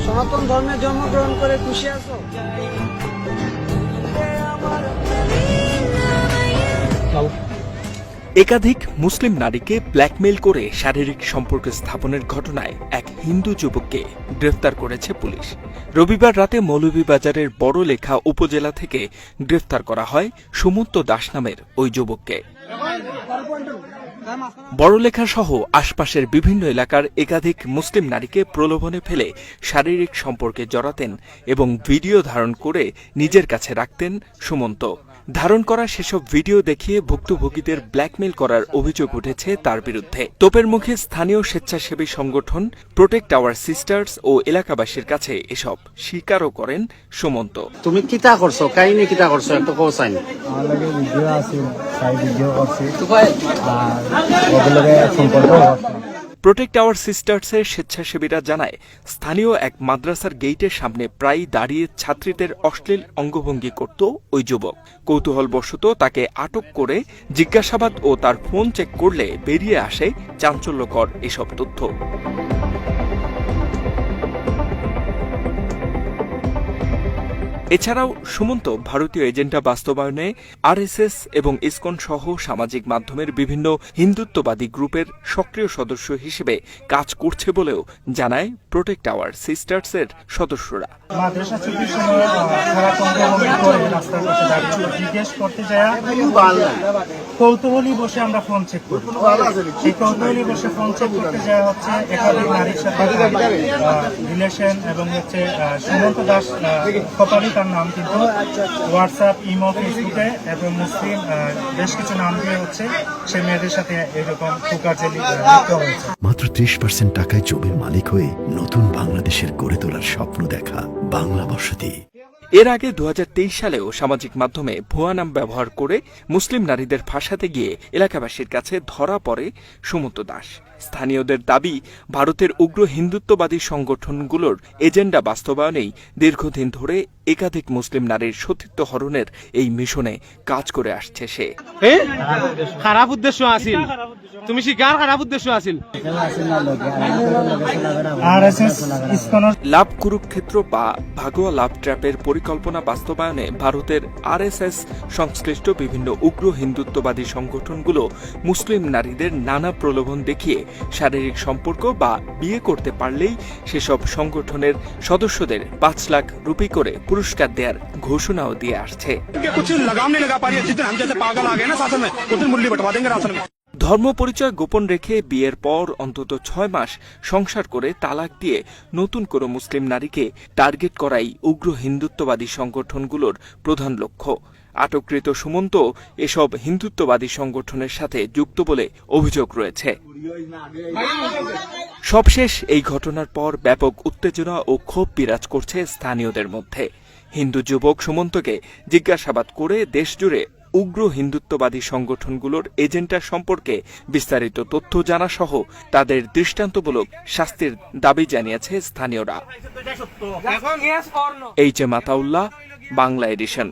সনাতন ধর্মে জন্মগ্রহণ করে খুশি আছো? একাধিক মুসলিম নারীকে ব্ল্যাকমেইল করে শারীরিক সম্পর্ক স্থাপনের ঘটনায় এক হিন্দু যুবককে গ্রেফতার করেছে পুলিশ। রবিবার রাতে মৌলভীবাজারের বড়লেখা উপজেলা থেকে গ্রেফতার করা হয় সুমন্ত দাস নামের ওই যুবককে। বড়লেখা সহ আশপাশের বিভিন্ন এলাকার একাধিক মুসলিম নারীকে প্রলোভনে ফেলে শারীরিক সম্পর্কে জড়াতেন এবং ভিডিও ধারণ করে নিজের কাছে রাখতেন সুমন্ত। ধারণ করা সেসব ভিডিও দেখিয়ে ভুক্তভোগীদের ব্ল্যাকমেইল করার অভিযোগ উঠেছে তার বিরুদ্ধে। তোপের মুখে স্থানীয় স্বেচ্ছাসেবী সংগঠন প্রোটেক্ট আওয়ার সিস্টার্স ও এলাকাবাসীর কাছে এসব স্বীকারও করেন সুমন্ত। তুমি কিতা করছো, কাহিনী কিতা করছো একটু কোসাইন। আমার লাগে ভিডিও আছে, তাই ভিডিও করছি আর ওগুলো সম্পর্ক প্রোটেক্ট আওয়ার সিস্টার্সের স্বেচ্ছাসেবীরা জানায়, স্থানীয় এক মাদ্রাসার গেইটের সামনে প্রায় দাঁড়িয়ে ছাত্রীদের অশ্লীল অঙ্গভঙ্গি করত ওই যুবক। কৌতূহলবশত তাকে আটক করে জিজ্ঞাসাবাদ ও তার ফোন চেক করলে বেরিয়ে আসে চাঞ্চল্যকর এসব তথ্য। এছাড়াও সুমন্ত ভারতীয় এজেন্ডা বাস্তবায়নে আরএসএস এবং ইসকন সহ সামাজিক মাধ্যমের বিভিন্ন হিন্দুত্ববাদী গ্রুপের সক্রিয় সদস্য হিসেবে কাজ করছে বলেও জানায় প্রোটেক্ট আওয়ার সিস্টার্সের সদস্যরা। মাদ্রাসা ছুটির সময় রাস্তার পাশে দাঁড়িয়ে জিজ্ঞেস করতে যায়, কৌতূহলী বসে আমরা ফোন চেক করি। সেই কৌতূহলী বসে ফোন চেক করতে যায় হচ্ছে একাধিক নারীর সাথে রিলেশন এবং হচ্ছে সুমন্ত দাস কপালি তার নাম, কিন্তু হোয়াটসঅ্যাপ, ইমো, ফেসবুকে এবং মুসলিম বেশ কিছু নাম দিয়ে হচ্ছে সে মেয়েদের সাথে এরকম কুকারজেলি লিপ্ত হয়েছে। মাত্র 30% টাকায় জমির মালিক হয়ে নতুন বাংলাদেশের গড়ে তোলার স্বপ্ন দেখা বাংলা বসতি। এর আগে 2023 সালেও সামাজিক মাধ্যমে ভুয়া নাম ব্যবহার করে মুসলিম নারীদের ফাঁসাতে গিয়ে এলাকাবাসীর কাছে ধরা পড়ে সুমন্ত দাস। স্থানীয়দের দাবি, ভারতের উগ্র হিন্দুত্ববাদী সংগঠনগুলোর এজেন্ডা বাস্তবায়নেই দীর্ঘদিন ধরে একাধিক মুসলিম নারীর সতীত্ব হরণের এই মিশনে কাজ করে আসছে সে। খারাপ উদ্দেশ্য আছিল, তুমি শিকার খারাপ উদ্দেশ্য আছিল। লাভ কুরুক্ষেত্র বা ভাগোয়া লাভ ট্র্যাপের পরিকল্পনা বাস্তবায়নে ভারতের আরএসএস সংশ্লিষ্ট বিভিন্ন উগ্র হিন্দুত্ববাদী সংগঠনগুলো মুসলিম নারীদের নানা প্রলোভন দেখিয়ে শারীরিক সম্পর্ক বা বিয়ে করতে পারলেই সেসব সংগঠনের সদস্যদের 5 লাখ রুপি করে পুরস্কার দেওয়ার ঘোষণাও দিয়ে আসছে। ধর্ম পরিচয় গোপন রেখে বিয়ের পর অন্তত 6 মাস সংসার করে তালাক দিয়ে নতুন কোনো মুসলিম নারীকে টার্গেট করাই উগ্র হিন্দুত্ববাদী সংগঠনগুলোর প্রধান লক্ষ্য। আটককৃত সুমন্ত এসব হিন্দুত্ববাদী সংগঠনের সাথে যুক্ত বলে অভিযোগ রয়েছে। সবশেষ এই ঘটনার পর ব্যাপক উত্তেজনা ও ক্ষোভ বিরাজ করছে স্থানীয়দের মধ্যে। হিন্দু যুবক সুমন্তকে জিজ্ঞাসাবাদ করে দেশজুড়ে উগ্র হিন্দুত্ববাদী সংগঠনগুলোর এজেন্ডা সম্পর্কে বিস্তারিত তথ্য জানা সহ তাদের দৃষ্টান্তমূলক শাস্তির দাবি জানিয়েছে স্থানীয়রা। H M Ataullah, Bangla addition.